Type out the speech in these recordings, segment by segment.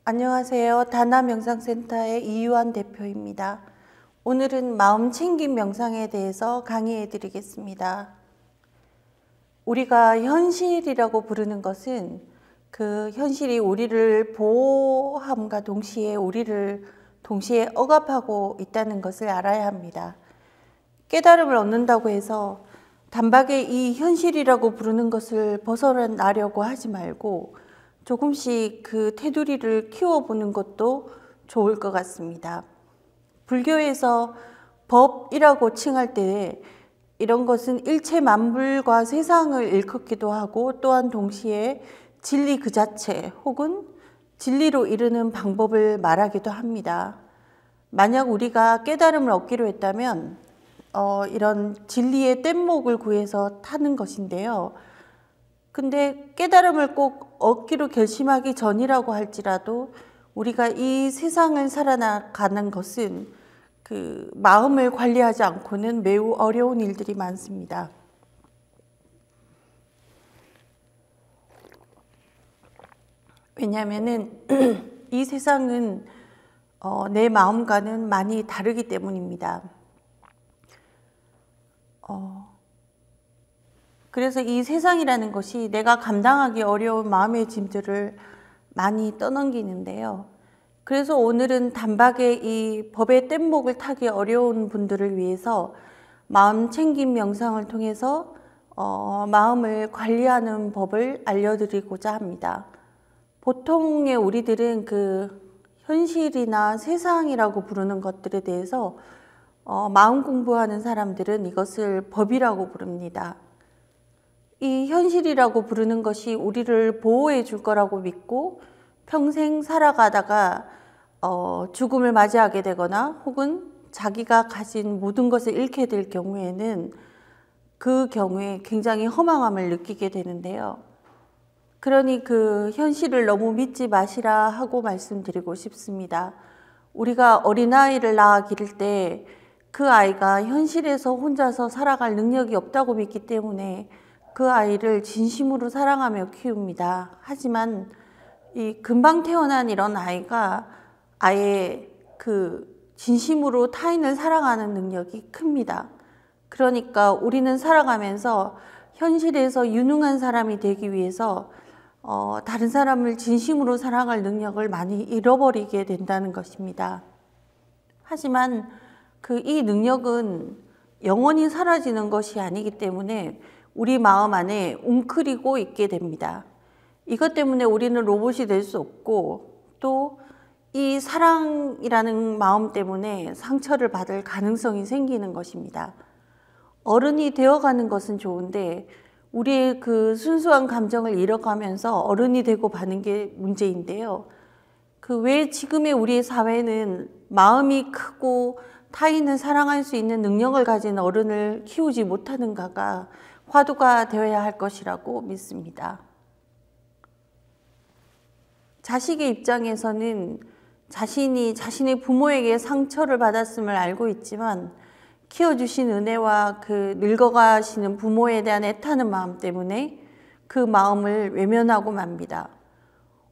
안녕하세요. 다나명상센터의 이유한 대표입니다. 오늘은 마음챙김 명상에 대해서 강의해 드리겠습니다. 우리가 현실이라고 부르는 것은 그 현실이 우리를 보호함과 동시에 우리를 동시에 억압하고 있다는 것을 알아야 합니다. 깨달음을 얻는다고 해서 단박에 이 현실이라고 부르는 것을 벗어나려고 하지 말고 조금씩 그 테두리를 키워보는 것도 좋을 것 같습니다. 불교에서 법이라고 칭할 때 이런 것은 일체 만물과 세상을 일컫기도 하고 또한 동시에 진리 그 자체 혹은 진리로 이르는 방법을 말하기도 합니다. 만약 우리가 깨달음을 얻기로 했다면 이런 진리의 뗏목을 구해서 타는 것인데요. 근데 깨달음을 꼭 얻기로 결심하기 전이라고 할지라도 우리가 이 세상을 살아가는 것은 그 마음을 관리하지 않고는 매우 어려운 일들이 많습니다. 왜냐하면은 이 세상은 내 마음과는 많이 다르기 때문입니다. 그래서 이 세상이라는 것이 내가 감당하기 어려운 마음의 짐들을 많이 떠넘기는데요. 그래서 오늘은 단박에 이 법의 뗏목을 타기 어려운 분들을 위해서 마음챙김 명상을 통해서 마음을 관리하는 법을 알려드리고자 합니다. 보통의 우리들은 그 현실이나 세상이라고 부르는 것들에 대해서 마음 공부하는 사람들은 이것을 법이라고 부릅니다. 이 현실이라고 부르는 것이 우리를 보호해 줄 거라고 믿고 평생 살아가다가 죽음을 맞이하게 되거나 혹은 자기가 가진 모든 것을 잃게 될 경우에는 그 경우에 굉장히 허망함을 느끼게 되는데요. 그러니 그 현실을 너무 믿지 마시라 하고 말씀드리고 싶습니다. 우리가 어린아이를 낳아 기를 때 그 아이가 현실에서 혼자서 살아갈 능력이 없다고 믿기 때문에 그 아이를 진심으로 사랑하며 키웁니다. 하지만 이 금방 태어난 이런 아이가 아예 그 진심으로 타인을 사랑하는 능력이 큽니다. 그러니까 우리는 살아가면서 현실에서 유능한 사람이 되기 위해서 다른 사람을 진심으로 사랑할 능력을 많이 잃어버리게 된다는 것입니다. 하지만 이 능력은 영원히 사라지는 것이 아니기 때문에 우리 마음 안에 웅크리고 있게 됩니다. 이것 때문에 우리는 로봇이 될 수 없고 또 이 사랑이라는 마음 때문에 상처를 받을 가능성이 생기는 것입니다. 어른이 되어가는 것은 좋은데 우리의 그 순수한 감정을 잃어가면서 어른이 되고 가는 게 문제인데요. 왜 지금의 우리의 사회는 마음이 크고 타인을 사랑할 수 있는 능력을 가진 어른을 키우지 못하는가가 화두가 되어야 할 것이라고 믿습니다. 자식의 입장에서는 자신이 자신의 부모에게 상처를 받았음을 알고 있지만 키워주신 은혜와 그 늙어가시는 부모에 대한 애타는 마음 때문에 그 마음을 외면하고 맙니다.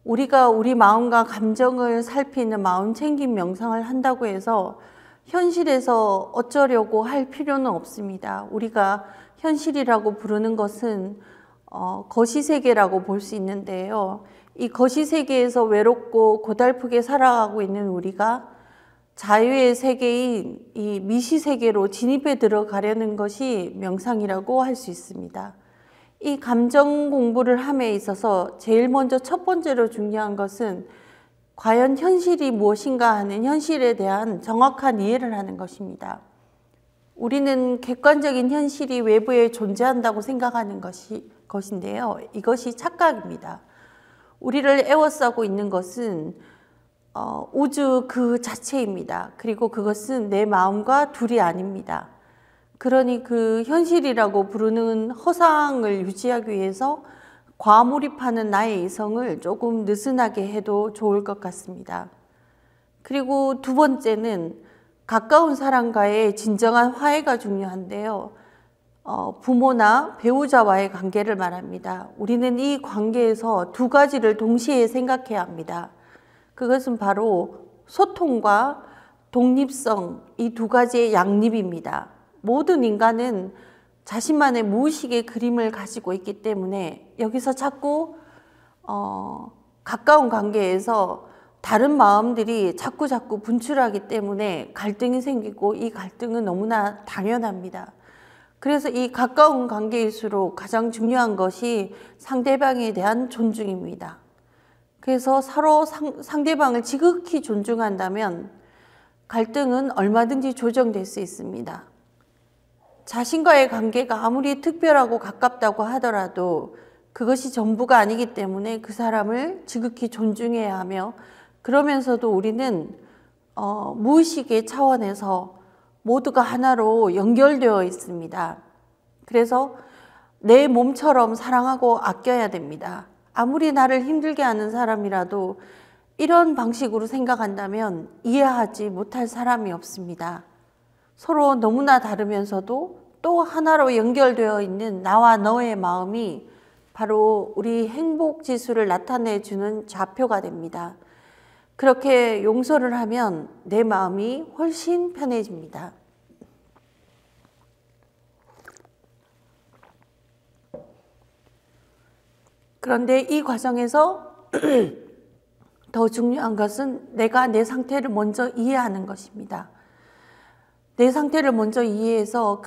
우리가 우리 마음과 감정을 살피는 마음챙김 명상을 한다고 해서 현실에서 어쩌려고 할 필요는 없습니다. 우리가 현실이라고 부르는 것은 거시세계라고 볼 수 있는데요. 이 거시세계에서 외롭고 고달프게 살아가고 있는 우리가 자유의 세계인 이 미시세계로 진입해 들어가려는 것이 명상이라고 할 수 있습니다. 이 감정 공부를 함에 있어서 제일 먼저 첫 번째로 중요한 것은 과연 현실이 무엇인가 하는 현실에 대한 정확한 이해를 하는 것입니다. 우리는 객관적인 현실이 외부에 존재한다고 생각하는 것인데요. 이것이 착각입니다. 우리를 에워싸고 있는 것은 우주 그 자체입니다. 그리고 그것은 내 마음과 둘이 아닙니다. 그러니 그 현실이라고 부르는 허상을 유지하기 위해서 과몰입하는 나의 이성을 조금 느슨하게 해도 좋을 것 같습니다. 그리고 두 번째는 가까운 사람과의 진정한 화해가 중요한데요. 부모나 배우자와의 관계를 말합니다. 우리는 이 관계에서 두 가지를 동시에 생각해야 합니다. 그것은 바로 소통과 독립성, 이 두 가지의 양립입니다. 모든 인간은 자신만의 무의식의 그림을 가지고 있기 때문에 여기서 자꾸 가까운 관계에서 다른 마음들이 자꾸 분출하기 때문에 갈등이 생기고, 이 갈등은 너무나 당연합니다. 그래서 이 가까운 관계일수록 가장 중요한 것이 상대방에 대한 존중입니다. 그래서 서로 상대방을 지극히 존중한다면 갈등은 얼마든지 조정될 수 있습니다. 자신과의 관계가 아무리 특별하고 가깝다고 하더라도 그것이 전부가 아니기 때문에 그 사람을 지극히 존중해야 하며, 그러면서도 우리는 무의식의 차원에서 모두가 하나로 연결되어 있습니다. 그래서 내 몸처럼 사랑하고 아껴야 됩니다. 아무리 나를 힘들게 하는 사람이라도 이런 방식으로 생각한다면 이해하지 못할 사람이 없습니다. 서로 너무나 다르면서도 또 하나로 연결되어 있는 나와 너의 마음이 바로 우리 행복 지수를 나타내주는 좌표가 됩니다. 그렇게 용서를 하면 내 마음이 훨씬 편해집니다. 그런데 이 과정에서 더 중요한 것은 내가 내 상태를 먼저 이해하는 것입니다. 내 상태를 먼저 이해해서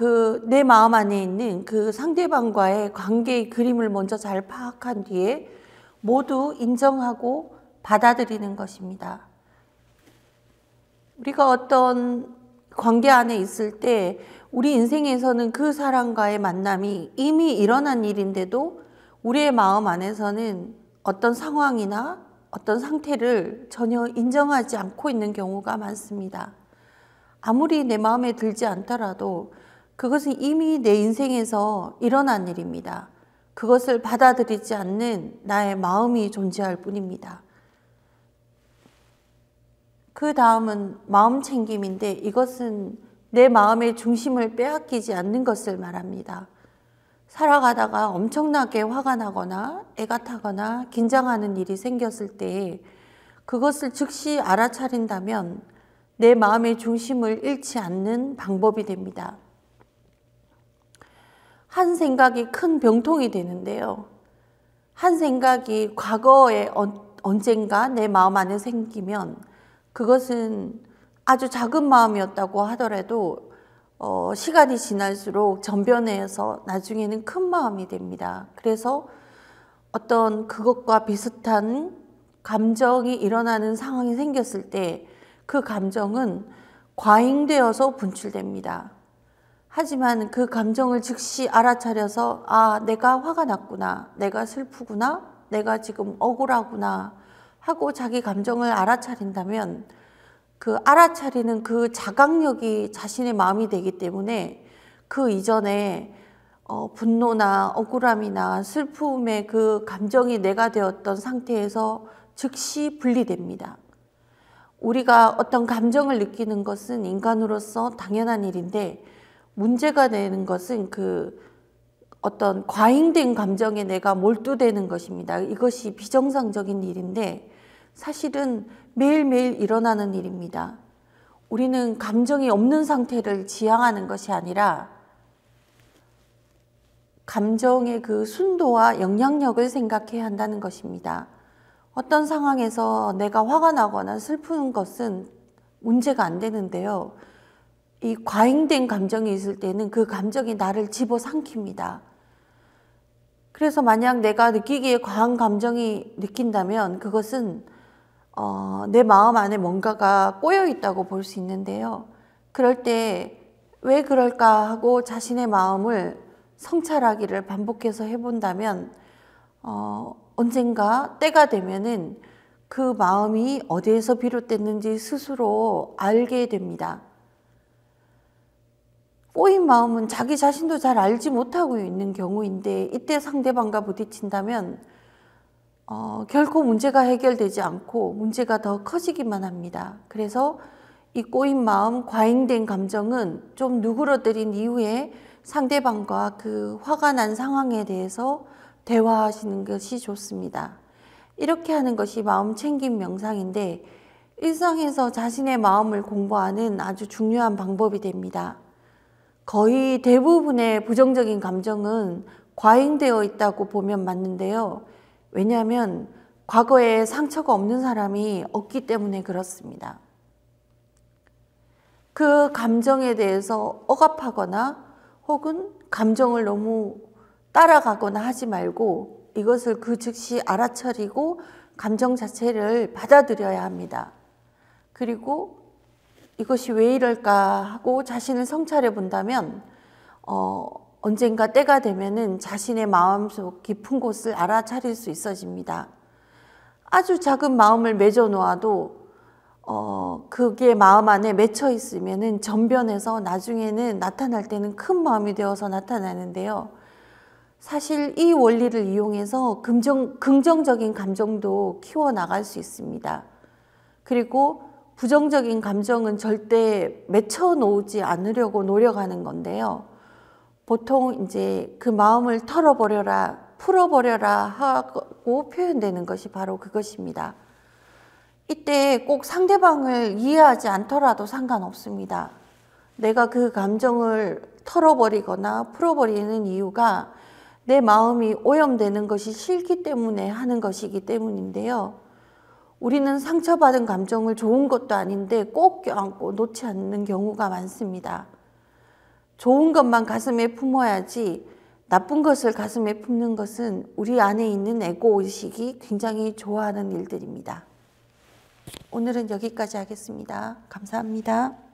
내 마음 안에 있는 그 상대방과의 관계의 그림을 먼저 잘 파악한 뒤에 모두 인정하고 받아들이는 것입니다. 우리가 어떤 관계 안에 있을 때 우리 인생에서는 그 사람과의 만남이 이미 일어난 일인데도 우리의 마음 안에서는 어떤 상황이나 어떤 상태를 전혀 인정하지 않고 있는 경우가 많습니다. 아무리 내 마음에 들지 않더라도 그것은 이미 내 인생에서 일어난 일입니다. 그것을 받아들이지 않는 나의 마음이 존재할 뿐입니다. 그 다음은 마음 챙김인데, 이것은 내 마음의 중심을 빼앗기지 않는 것을 말합니다. 살아가다가 엄청나게 화가 나거나 애가 타거나 긴장하는 일이 생겼을 때 그것을 즉시 알아차린다면 내 마음의 중심을 잃지 않는 방법이 됩니다. 한 생각이 큰 병통이 되는데요. 한 생각이 과거에 언젠가 내 마음 안에 생기면 그것은 아주 작은 마음이었다고 하더라도 시간이 지날수록 전변해서 나중에는 큰 마음이 됩니다. 그래서 어떤 그것과 비슷한 감정이 일어나는 상황이 생겼을 때 그 감정은 과잉되어서 분출됩니다. 하지만 그 감정을 즉시 알아차려서 내가 화가 났구나, 내가 슬프구나, 내가 지금 억울하구나 하고 자기 감정을 알아차린다면 그 알아차리는 그 자각력이 자신의 마음이 되기 때문에 그 이전에 분노나 억울함이나 슬픔의 그 감정이 내가 되었던 상태에서 즉시 분리됩니다. 우리가 어떤 감정을 느끼는 것은 인간으로서 당연한 일인데, 문제가 되는 것은 어떤 과잉된 감정에 내가 몰두되는 것입니다. 이것이 비정상적인 일인데 사실은 매일매일 일어나는 일입니다. 우리는 감정이 없는 상태를 지향하는 것이 아니라 감정의 그 순도와 영향력을 생각해야 한다는 것입니다. 어떤 상황에서 내가 화가 나거나 슬픈 것은 문제가 안 되는데요. 이 과잉된 감정이 있을 때는 그 감정이 나를 집어삼킵니다. 그래서 만약 내가 느끼기에 과한 감정이 느낀다면 그것은 내 마음 안에 뭔가가 꼬여 있다고 볼 수 있는데요. 그럴 때 왜 그럴까 하고 자신의 마음을 성찰하기를 반복해서 해본다면 언젠가 때가 되면은 그 마음이 어디에서 비롯됐는지 스스로 알게 됩니다. 꼬인 마음은 자기 자신도 잘 알지 못하고 있는 경우인데, 이때 상대방과 부딪힌다면 결코 문제가 해결되지 않고 문제가 더 커지기만 합니다. 그래서 이 꼬인 마음, 과잉된 감정은 좀 누그러뜨린 이후에 상대방과 그 화가 난 상황에 대해서 대화하시는 것이 좋습니다. 이렇게 하는 것이 마음 챙김 명상인데 일상에서 자신의 마음을 공부하는 아주 중요한 방법이 됩니다. 거의 대부분의 부정적인 감정은 과잉되어 있다고 보면 맞는데요. 왜냐하면 과거에 상처가 없는 사람이 없기 때문에 그렇습니다. 그 감정에 대해서 억압하거나 혹은 감정을 너무 따라가거나 하지 말고 이것을 그 즉시 알아차리고 감정 자체를 받아들여야 합니다. 그리고 이것이 왜 이럴까 하고 자신을 성찰해 본다면 언젠가 때가 되면은 자신의 마음속 깊은 곳을 알아차릴 수 있어집니다. 아주 작은 마음을 맺어 놓아도 그게 마음 안에 맺혀 있으면은 전변해서 나중에는 나타날 때는 큰 마음이 되어서 나타나는데요. 사실 이 원리를 이용해서 긍정적인 감정도 키워나갈 수 있습니다. 그리고 부정적인 감정은 절대 맺혀 놓지 않으려고 노력하는 건데요. 보통 이제 그 마음을 털어버려라, 풀어버려라 하고 표현되는 것이 바로 그것입니다. 이때 꼭 상대방을 이해하지 않더라도 상관없습니다. 내가 그 감정을 털어버리거나 풀어버리는 이유가 내 마음이 오염되는 것이 싫기 때문에 하는 것이기 때문인데요. 우리는 상처받은 감정을 좋은 것도 아닌데 꼭 껴안고 놓지 않는 경우가 많습니다. 좋은 것만 가슴에 품어야지 나쁜 것을 가슴에 품는 것은 우리 안에 있는 에고의식이 굉장히 좋아하는 일들입니다. 오늘은 여기까지 하겠습니다. 감사합니다.